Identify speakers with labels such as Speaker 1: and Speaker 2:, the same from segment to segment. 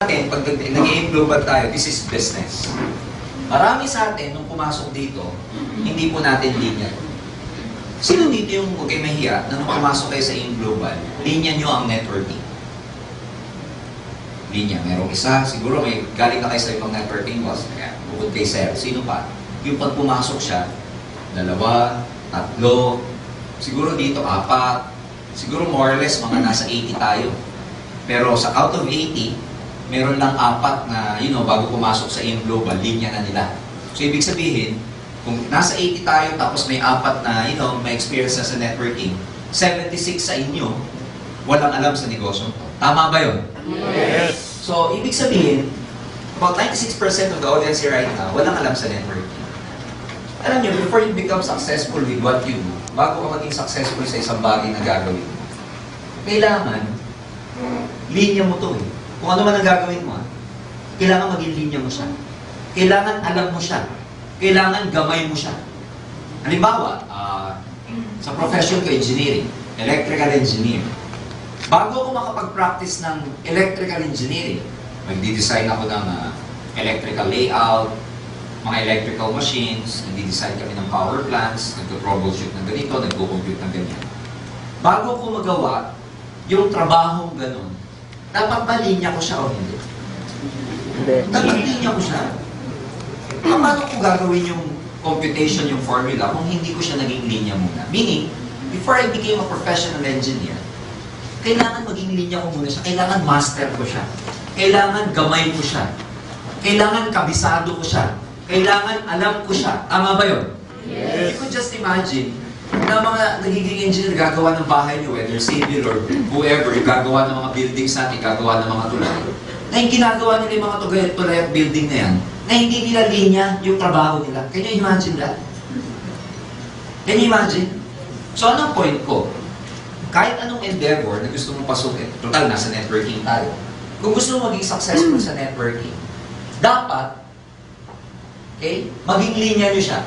Speaker 1: Atin, pag nag-i-aim global tayo, this is business. Marami sa atin, nung pumasok dito, hindi po natin linya. Sino dito yung huwag kayo mahiya na nung pumasok kayo sa aim global, linya nyo ang networking? Linya, merong isa, siguro may galing na kayo sa ibang networking boss, kaya bukod kay sir, sino pa? Yung pag pumasok siya, 2, 3, siguro dito 4, siguro more or less mga nasa 80 tayo. Pero sa out of 80, meron lang 4 na, bago pumasok sa aim global, linya na nila. So, ibig sabihin, kung nasa 80 tayo, tapos may 4 na, may experience na sa networking, 76 sa inyo, walang alam sa negosyo. Tama ba yun?
Speaker 2: Yes!
Speaker 1: So, ibig sabihin, about 96% of the audience here right now, walang alam sa networking. Alam nyo, before you become successful with what you do, bago ka maging successful sa isang bagay na gagawin mo, kailangan, linya mo to eh. Kung ano man ang gagawin mo, kailangan maging linya mo siya. Kailangan alam mo siya. Kailangan gamay mo siya. Halimbawa, sa profession ko, engineering, electrical engineer. Bago ako makapag-practice ng electrical engineering, magdi-design ako ng electrical layout, mga electrical machines, nagdi-design kami ng power plants, nagko-troubleshoot ng ganito, nagko-compute ng ganyan. Bago ko magawa yung trabahong ganun, dapat ba linya ko siya o hindi?
Speaker 2: Hindi.
Speaker 1: Dapat linya ko siya. Paano ko gagawin yung computation, yung formula, kung hindi ko siya naging linya muna? Meaning, before I became a professional engineer, kailangan maging linya ko muna siya. Kailangan master ko siya. Kailangan gamay ko siya. Kailangan kabisado ko siya. Kailangan alam ko siya. Tama ba yun?
Speaker 2: Yes.
Speaker 1: You could just imagine na mga nagiging engineer gagawa ng bahay niyo, whether civil or whoever, yung gagawa ng mga buildings natin, gagawa ng mga tulay. Na yung ginagawa nila yung mga tulay at building na yan, na hindi nila linya yung trabaho nila. Can you imagine that? Can you imagine? So anong point ko? Kahit anong endeavor na gusto mong pasukin, total, nasa networking tayo. Kung gusto mong maging successful sa networking, dapat, maging linya nyo siya.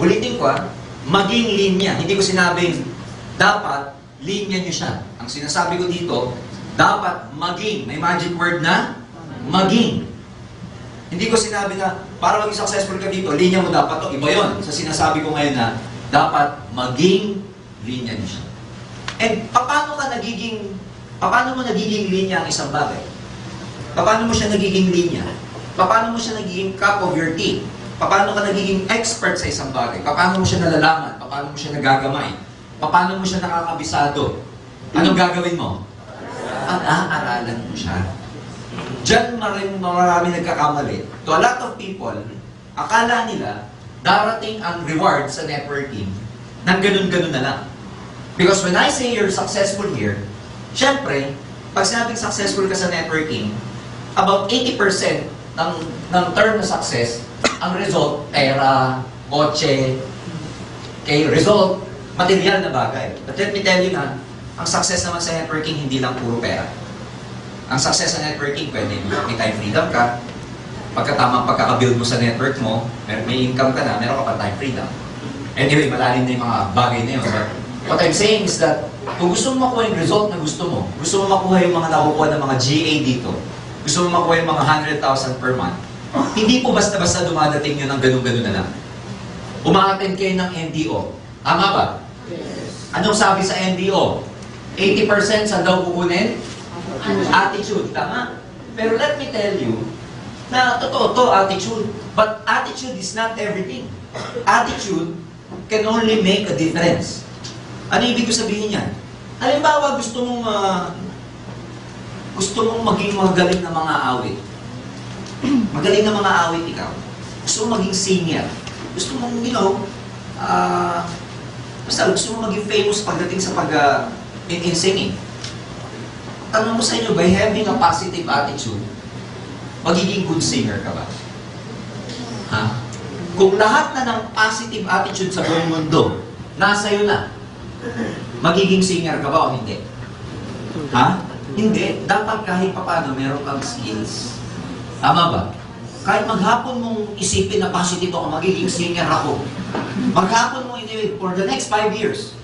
Speaker 1: Ulitin ko maging linya. Hindi ko sinabing, dapat, linya nyo siya. Ang sinasabi ko dito, dapat maging, may magic word na, maging. Hindi ko sinabi na, para maging successful ka dito, linya mo dapat to. Iba yun. Sa sinasabi ko ngayon na, dapat maging linya niyo siya. And paano mo nagiging linya ang isang bagay? Paano mo siya nagiging linya? Paano mo siya nagiging cup of your tea? Paano ka nagiging expert sa isang bagay? Paano mo siya nalalaman? Paano mo siya nagagamay? Paano mo siya nakakabisado? Anong gagawin mo? Pag-aaralan mo siya. Diyan marami nagkakamali. To a lot of people, akala nila darating ang reward sa networking nang ganun-ganun na lang. Because when I say you're successful here, syempre, pag sinabing successful ka sa networking, about 80% ng term na success, ang result, pera, kotse, result, material na bagay. But let me tell you na, ang success naman sa networking, hindi lang puro pera. Ang success sa networking, pwede may time freedom ka, pagkatamang pagkakabuild mo sa network mo, may income ka na, meron ka pa time freedom. Anyway, malalim na yung mga bagay na yun. What I'm saying is that, kung gusto mo makuha yung result na gusto mo makuha yung mga nakukuha ng mga GA dito, gusto mo makuha yung mga 100,000 per month, hindi po basta-basta dumadating yun ng ganun-ganun na lang. Umaattend kayo ng NDO. Tama ba? Yes. Anong sabi sa NDO? 80% saan daw kukunin? Attitude. Tama? Pero let me tell you, na totoo to, attitude. But attitude is not everything. Attitude can only make a difference. Ano ibig ko sabihin yan? Halimbawa, gusto mong maging magaling na mga awit. Magaling na mga awit ikaw. Gusto mong maging singer. Gusto mong, basta gusto mong maging famous pagdating sa in singing. Tanong mo sa inyo, by having a positive attitude, magiging good singer ka ba? Ha? Kung lahat na ng positive attitude sa buong mundo, nasa iyo na, magiging singer ka ba o hindi? Ha? Hindi. Dapat kahit paano meron kang skills. Tama ba? Kahit maghapon mong isipin na positive ako, magiging singer ako. Maghapon mong for the next 5 years,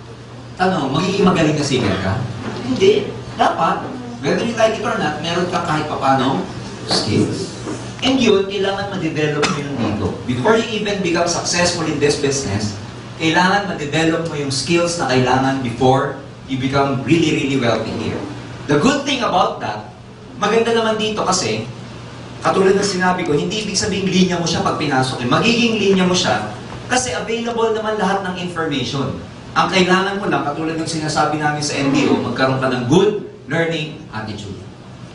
Speaker 1: magiging magaling na singer ka? Hindi. Dapat, Whether you like it or not, meron ka kahit papano skills. And yun, kailangan ma-develop mo yun dito. Before you even become successful in this business, kailangan ma-develop mo yung skills na kailangan before you become really, really wealthy here. The good thing about that, maganda naman dito kasi, katulad ng sinabi ko, hindi ibig sabihin linya mo siya pag pinasok. Magiging linya mo siya kasi available naman lahat ng information. Ang kailangan mo lang, katulad ng sinasabi namin sa NBO, magkaroon ka ng good learning attitude.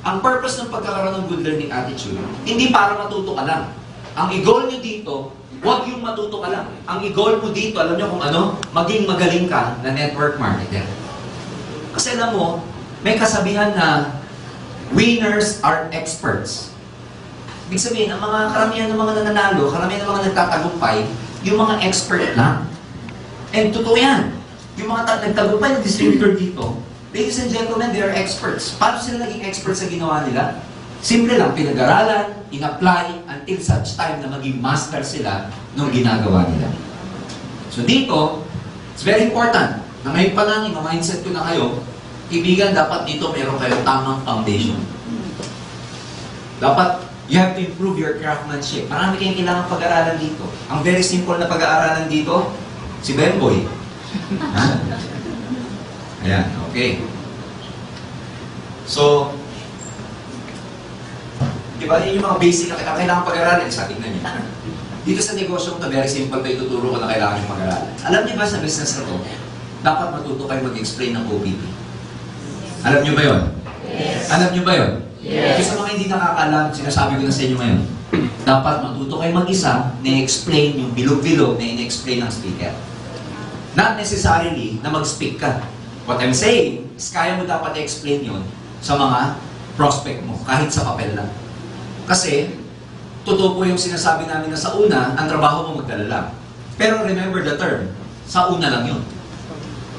Speaker 1: Ang purpose ng pagkakaroon ng good learning attitude, hindi para matuto ka lang. Ang i-goal nyo dito, huwag yung matuto ka lang. Ang i-goal mo dito, alam nyo kung ano, maging magaling ka na network marketer. Kasi alam mo, may kasabihan na winners are experts. Ibig sabihin, ang mga karamihan ng mga nananalo, karamihan ng mga nagtatagumpay, yung mga expert lang. And totoo yan. Yung mga nagtagumpay na distributor dito, ladies and gentlemen, they are experts. Paano sila naging experts sa ginawa nila? Simple lang, pinag-aralan, in-apply, until such time na maging master sila nung ginagawa nila. So dito, it's very important na ngayon pa lang, ma-mindset ko na kayo, ibigan, dapat dito meron kayong tamang foundation. Dapat, you have to improve your craftsmanship. Marami kayong kailangan pag-aralan dito. Ang very simple na pag-aaralan dito, si Bemboy. Ayan, okay. So, di ba, yun yung mga basic na kailangan pag-aralan. Sa tingnan nyo. Dito sa negosyo, very simple ito, ituturo ko na kailangan yung pag-aralan. Alam niyo ba sa business na to, dapat matuto kayo mag-explain ng OPP. Alam niyo ba yun?
Speaker 3: Yes.
Speaker 1: Alam niyo ba yun?
Speaker 3: Yes.
Speaker 1: Kasi sa mga hindi nakakaalam, sinasabi ko na sa inyo ngayon, dapat matuto kayo mag-isa na explain yung bilog-bilog na in-explain ng speaker. Not necessarily na mag-speak ka. What I'm saying is kaya mo dapat i-explain yun sa mga prospect mo, kahit sa papel lang. Kasi, totoo po yung sinasabi namin na sa una, ang trabaho mo magdala lang. Pero remember the term, sa una lang yun.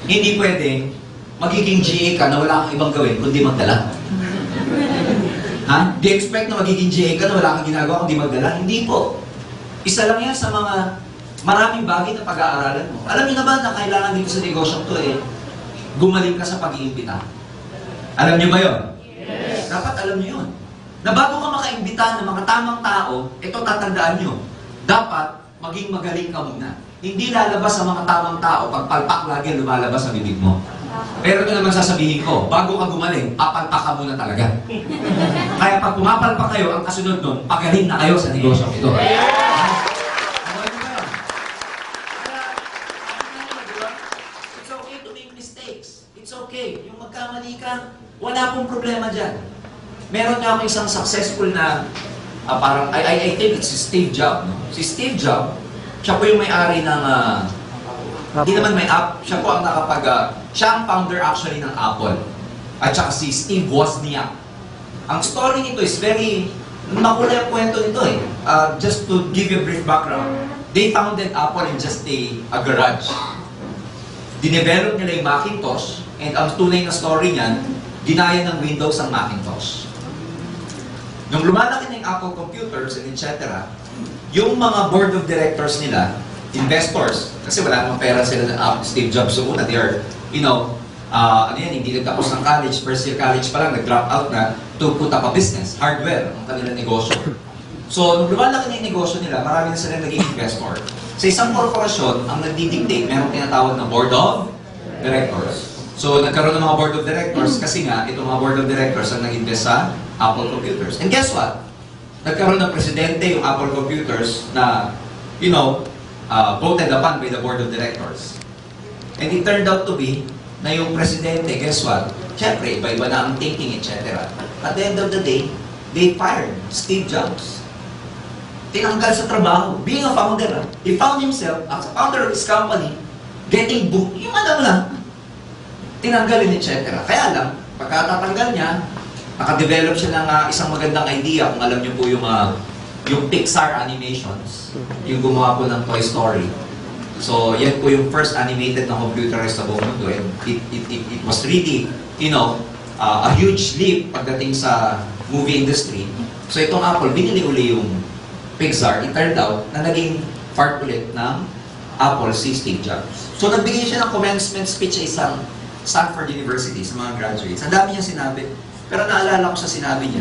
Speaker 1: Hindi pwede magiging GA ka na wala kang ibang gawin kundi magdala. Ha? Di expect na magiging GA ka na wala kang ginagawa kundi magdala? Hindi po. Isa lang yan sa mga maraming bagay na pag-aaralan mo. Alam niyo na ba na kailangan dito sa negosyo to gumaling ka sa pag-iimbita? Alam niyo ba yun?
Speaker 3: Yes.
Speaker 1: Dapat alam niyo yun. Na bago ka makaimbita ng mga tamang tao, ito tatandaan niyo. Dapat maging magaling ka muna. Hindi lalabas sa mga tamang tao pag palpak lagi lumalabas sa bibig mo. Pero ito naman sasabihin ko, bago ka gumaling, papalpak ka muna talaga. Kaya pag pumapalpak kayo, ang kasunod nun, pagaling na kayo sa negosyo ito. It's okay to make mistakes. It's okay. Yung magkamali ka, wala pong problema dyan. Meron nga ako isang successful na, parang, I think it's si Steve Jobs. No? Si Steve Jobs, siya po yung may-ari ng, hindi naman may app, siya po ang siya ang founder actually ng Apple. At saka si Steve Wozniak. Ang story nito is very, makulay ang kwento nito just to give you a brief background, they founded Apple in just a garage. Dinevelop nila yung Macintosh, and ang tunay na story niyan, ginaya ng Windows ang Macintosh. Nung lumalaki na yung Apple computers and etc., yung mga board of directors nila, investors, kasi wala namang pera sila ng Steve Jobs so una, they are, hindi nagtapos ng college, first year college pa lang, nag-drop out na to put up a business, hardware, ang kanilang negosyo. So, nung lumalaki na yung negosyo nila, marami na silang naging investor. Sa isang korporasyon, ang nagdi-dictate, merong tinatawag na board of directors. So, nagkaroon ng mga board of directors kasi nga, itong mga board of directors ang nag-invest sa Apple Computers. And guess what? Nagkaroon ng presidente yung Apple Computers na, voted upon by the board of directors. And it turned out to be na yung presidente, guess what? Siyempre, iba-iba na ang thinking, etc. At the end of the day, they fired Steve Jobs. Tinanggal sa trabaho. Being a founder, he found himself, as a founder of his company, getting booked. Yung lang. Tinanggalin, etc. Kaya lang, pagkatatanggal niya, nakadevelop siya ng isang magandang idea, kung alam niyo po yung Pixar animations, yung gumawa po ng Toy Story. So, yan po yung first animated na computerized sa buong mundo. And it was really, a huge leap pagdating sa movie industry. So, itong Apple, binili uli yung Pixar. It turned out na naging part ulit ng Apple si Steve Jobs. So, nagbigay siya ng commencement speech sa isang Stanford University sa mga graduates. Ang dami niya sinabi. Pero naalala ko sa sinabi niya,